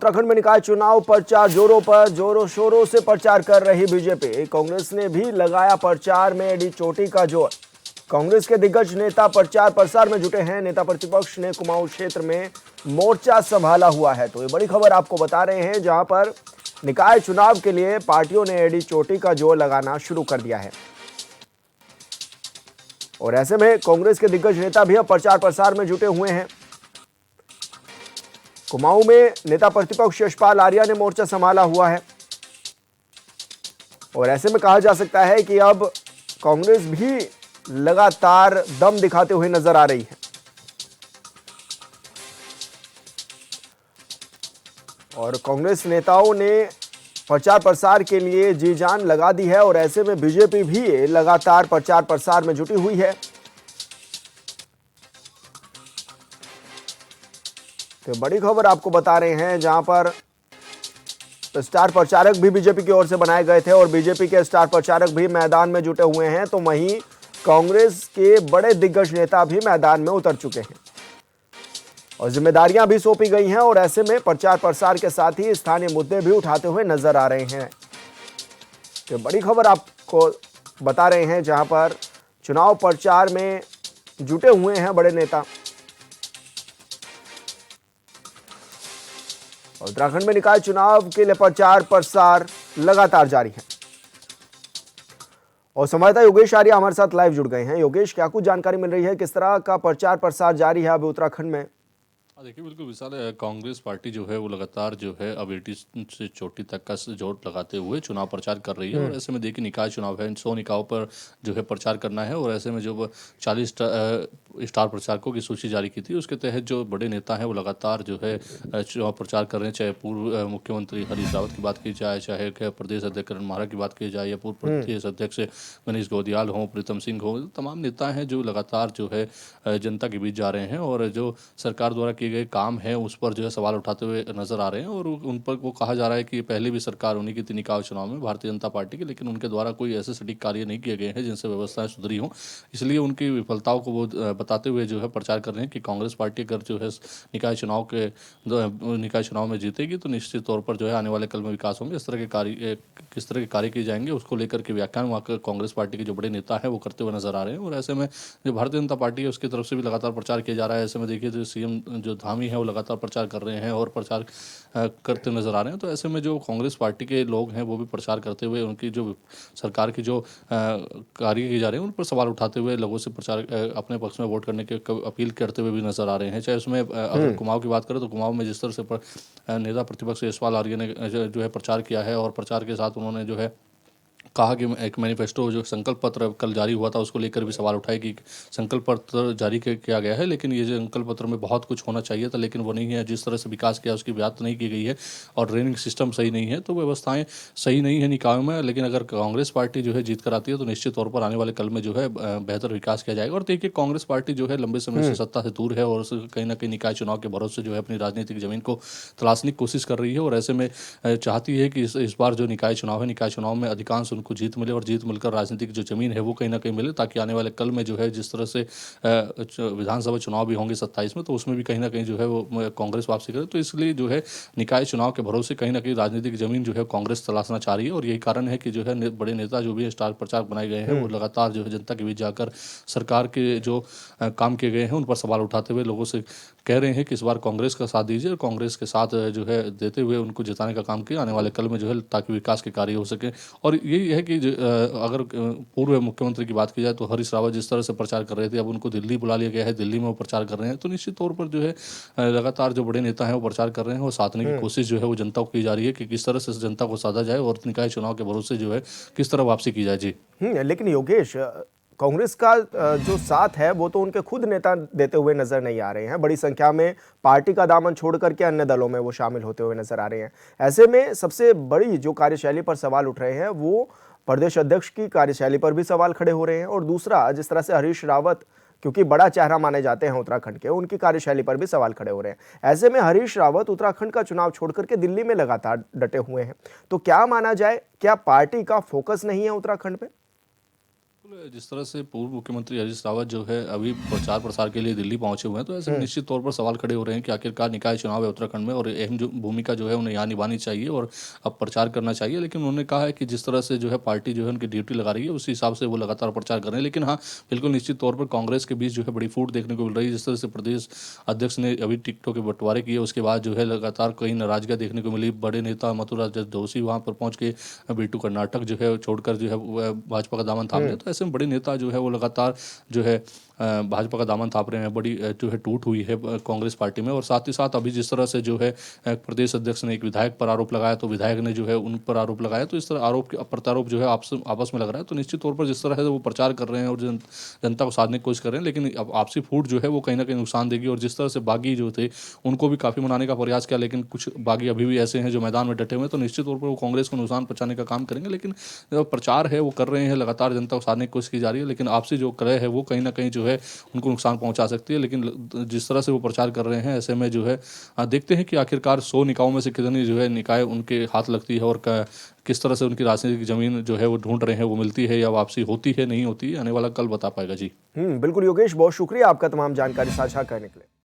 उत्तराखंड में निकाय चुनाव प्रचार जोरों शोरों से प्रचार कर रही बीजेपी। कांग्रेस ने भी लगाया प्रचार में एडी चोटी का जोर। कांग्रेस के दिग्गज नेता प्रचार प्रसार में जुटे हैं। नेता प्रतिपक्ष ने कुमाऊं क्षेत्र में मोर्चा संभाला हुआ है। तो ये बड़ी खबर आपको बता रहे हैं, जहां पर निकाय चुनाव के लिए पार्टियों ने एडी चोटी का जोर लगाना शुरू कर दिया है। और ऐसे में कांग्रेस के दिग्गज नेता भी अब प्रचार प्रसार में जुटे हुए हैं। कुमाऊं में नेता प्रतिपक्ष यशपाल आर्या ने मोर्चा संभाला हुआ है। और ऐसे में कहा जा सकता है कि अब कांग्रेस भी लगातार दम दिखाते हुए नजर आ रही है। और कांग्रेस नेताओं ने प्रचार प्रसार के लिए जी जान लगा दी है। और ऐसे में बीजेपी भी लगातार प्रचार प्रसार में जुटी हुई है। तो बड़ी खबर आपको बता रहे हैं, जहां पर स्टार प्रचारक भी बीजेपी की ओर से बनाए गए थे और बीजेपी के स्टार प्रचारक भी मैदान में जुटे हुए हैं। तो वहीं कांग्रेस के बड़े दिग्गज नेता भी मैदान में उतर चुके हैं और जिम्मेदारियां भी सौंपी गई हैं। और ऐसे में प्रचार प्रसार के साथ ही स्थानीय मुद्दे भी उठाते हुए नजर आ रहे हैं। तो बड़ी खबर आपको बता रहे हैं, जहां पर चुनाव प्रचार में जुटे हुए हैं बड़े नेता। उत्तराखंड में निकाय चुनाव के लिए प्रचार प्रसार लगातार जारी है। और संवाददाता योगेश आर्या हमारे साथ लाइव जुड़ गए हैं। योगेश, क्या कुछ जानकारी मिल रही है, किस तरह का प्रचार प्रसार जारी है अभी उत्तराखंड में? देखिए, बिल्कुल विशाल, कांग्रेस पार्टी जो है वो लगातार जो है अब एटी से चोटी तक का जोर लगाते हुए चुनाव प्रचार कर रही है। और ऐसे में देखिए, निकाय चुनाव है, 100 निकायों पर जो है प्रचार करना है। और ऐसे में जो 40 स्टार प्रचारकों की सूची जारी की थी, उसके तहत जो बड़े नेता हैं वो लगातार जो है चुनाव प्रचार कर रहे हैं। चाहे पूर्व मुख्यमंत्री हरीश रावत की बात की जाए, चाहे प्रदेश अध्यक्ष करण माहरा की बात की जाए, या पूर्व प्रदेश अध्यक्ष गणेश गोदियाल हो, प्रीतम सिंह हो, तमाम नेता हैं जो लगातार जो है जनता के बीच जा रहे हैं। और जो सरकार द्वारा किए गए काम है उस पर जो है सवाल उठाते हुए नजर आ रहे हैं। और उन पर वो कहा जा रहा है कि पहले भी सरकार उन्हीं की थी निकाय चुनाव में, भारतीय जनता पार्टी की, लेकिन उनके द्वारा कोई ऐसे सटीक कार्य नहीं किए गए हैं जिनसे व्यवस्थाएं सुधरी हों। इसलिए उनकी विफलताओं को वो बताते हुए जो है प्रचार कर रहे हैं कि कांग्रेस पार्टी अगर जो है निकाय चुनाव में जीतेगी तो निश्चित तौर पर जो है आने वाले कल में विकास होंगे। इस तरह के कार्य, किस तरह के कार्य किए जाएंगे, उसको लेकर के व्याख्यान वहाँ कांग्रेस पार्टी के जो बड़े नेता हैं वो करते हुए नजर आ रहे हैं। और ऐसे में जो भारतीय जनता पार्टी है उसकी तरफ से भी लगातार प्रचार किया जा रहा है। ऐसे में देखिए, जो सीएम जो धामी है वो लगातार प्रचार कर रहे हैं और प्रचार करते नजर आ रहे हैं। तो ऐसे में जो कांग्रेस पार्टी के लोग हैं वो भी प्रचार करते हुए उनकी जो सरकार की जो कार्य किए जा रहे हैं उन पर सवाल उठाते हुए लोगों से प्रचार अपने पक्ष में वोट करने की अपील करते हुए भी नजर आ रहे हैं। चाहे उसमें अगर कुमाऊं की बात करें तो कुमाऊं में जिस तरह से नेता प्रतिपक्ष यशपाल आर्य ने जो है प्रचार किया है, और प्रचार के साथ उन्होंने जो है कहा कि एक मैनिफेस्टो जो संकल्प पत्र कल जारी हुआ था उसको लेकर भी सवाल उठाए कि संकल्प पत्र जारी किया गया है, लेकिन ये जो संकल्प पत्र में बहुत कुछ होना चाहिए था, लेकिन वो नहीं है। जिस तरह से विकास किया उसकी बात नहीं की गई है, और ड्रेनिंग सिस्टम सही नहीं है, तो व्यवस्थाएं सही नहीं है निकायों में। लेकिन अगर कांग्रेस पार्टी जो है जीत कर आती है तो निश्चित तौर पर आने वाले कल में जो है बेहतर विकास किया जाएगा। और देखिए, कांग्रेस पार्टी जो है लंबे समय से सत्ता से दूर है और कहीं ना कहीं निकाय चुनाव के भरोसे जो है अपनी राजनीतिक जमीन को तलाशने की कोशिश कर रही है। और ऐसे में चाहती है कि इस बार जो निकाय चुनाव है, निकाय चुनाव में अधिकांश उनको जीत मिले और जीत मिलकर राजनीतिक जो जमीन है वो कहीं ना कहीं मिले, ताकि आने वाले कल में जो है जिस तरह से विधानसभा चुनाव भी होंगे 27 में, तो उसमें भी कहीं ना कहीं जो है वो कांग्रेस वापसी करे। तो इसलिए जो है निकाय चुनाव के भरोसे कहीं ना कहीं राजनीतिक जमीन जो है कांग्रेस तलाशना चाह रही है। और यही कारण है कि जो है बड़े नेता जो भी स्टार प्रचारक बनाए गए हैं वो लगातार जो है जनता के बीच जाकर सरकार के जो काम किए गए हैं उन पर सवाल उठाते हुए लोगों से कह रहे हैं कि इस बार कांग्रेस का साथ दीजिए और कांग्रेस के साथ जो है देते हुए उनको जिताने का काम किया आने वाले कल में जो है, ताकि विकास के कार्य हो सके। और यही है कि अगर पूर्व मुख्यमंत्री की बात की जाए तो हरीश रावत जिस तरह से प्रचार कर रहे थे, अब उनको दिल्ली बुला लिया गया है, दिल्ली में वो प्रचार कर रहे हैं। तो निश्चित तौर पर जो है लगातार जो बड़े नेता हैं वो प्रचार कर रहे हैं और साधने की कोशिश जो है वो जनता को की जा रही है कि किस तरह से जनता को साधा जाए और निकाय चुनाव के भरोसे जो है किस तरह वापसी की जाए। जी लेकिन योगेश, कांग्रेस का जो साथ है वो तो उनके खुद नेता देते हुए नजर नहीं आ रहे हैं। बड़ी संख्या में पार्टी का दामन छोड़ करके अन्य दलों में वो शामिल होते हुए नजर आ रहे हैं। ऐसे में सबसे बड़ी जो कार्यशैली पर सवाल उठ रहे हैं वो प्रदेश अध्यक्ष की कार्यशैली पर भी सवाल खड़े हो रहे हैं। और दूसरा, जिस तरह से हरीश रावत क्योंकि बड़ा चेहरा माने जाते हैं उत्तराखंड के, उनकी कार्यशैली पर भी सवाल खड़े हो रहे हैं। ऐसे में हरीश रावत उत्तराखंड का चुनाव छोड़ करके दिल्ली में लगातार डटे हुए हैं। तो क्या माना जाए, क्या पार्टी का फोकस नहीं है उत्तराखंड पे? जिस तरह से पूर्व मुख्यमंत्री हरीश रावत जो है अभी प्रचार प्रसार के लिए दिल्ली पहुंचे हुए हैं, तो ऐसे में निश्चित तौर पर सवाल खड़े हो रहे हैं कि आखिरकार निकाय चुनाव है उत्तराखंड में और अहम जो भूमिका जो है उन्हें यहाँ निभानी चाहिए और अब प्रचार करना चाहिए। लेकिन उन्होंने कहा है कि जिस तरह से जो है पार्टी जो है उनकी ड्यूटी लगा रही है उसी हिसाब से वो लगातार प्रचार कर रहे हैं। लेकिन हाँ, बिल्कुल निश्चित तौर पर कांग्रेस के बीच जो है बड़ी फूट देखने को मिल रही है। जिस तरह से प्रदेश अध्यक्ष ने अभी टिकटों के बंटवारे किए, उसके बाद जो है लगातार कई नाराजगियां देखने को मिली। बड़े नेता मथुरा जोशी वहां पर पहुंच के बिट्टू कर्नाटक जो है छोड़कर जो है वह भाजपा का दामन थाम लिया। तो ऐसे में बड़े नेता जो है वो लगातार जो है भाजपा का दामन थाप रहे हैं। बड़ी जो है टूट हुई है कांग्रेस पार्टी में। और साथ ही साथ अभी जिस तरह से जो है प्रदेश अध्यक्ष ने एक विधायक पर आरोप लगाया, तो विधायक ने जो है उन पर आरोप लगाया, तो इस तरह आरोप प्रत्यारोप जो है आपस में लग रहा है। तो निश्चित तौर पर जिस तरह से वो प्रचार कर रहे हैं और जनता को साधने की कोशिश कर रहे हैं, लेकिन अब आपसी फूट जो है वो कहीं ना कहीं नुकसान देगी। और जिस तरह से बागी जो थे उनको भी काफ़ी मनाने का प्रयास किया, लेकिन कुछ बागी अभी भी ऐसे हैं जो मैदान में डटे हुए हैं, तो निश्चित तौर पर वो कांग्रेस को नुकसान पहुंचाने का काम करेंगे। लेकिन जो प्रचार है वो कर रहे हैं, लगातार जनता को साधने की कोशिश की जा रही है, लेकिन आपसी जो कलह है वो कहीं ना कहीं जो है उनको नुकसान पहुंचा सकती है। लेकिन जिस तरह से वो प्रचार कर रहे हैं, ऐसे में जो है देखते हैं कि आखिरकार 100 निकायों में से कितनी जो है निकाय उनके हाथ लगती है और किस तरह से उनकी राजनीतिक जमीन जो है वो ढूंढ रहे हैं, वो मिलती है या वापसी होती है नहीं होती है, आने वाला कल बता पाएगा जी। बिल्कुल योगेश, बहुत शुक्रिया आपका तमाम जानकारी साझा करने के लिए।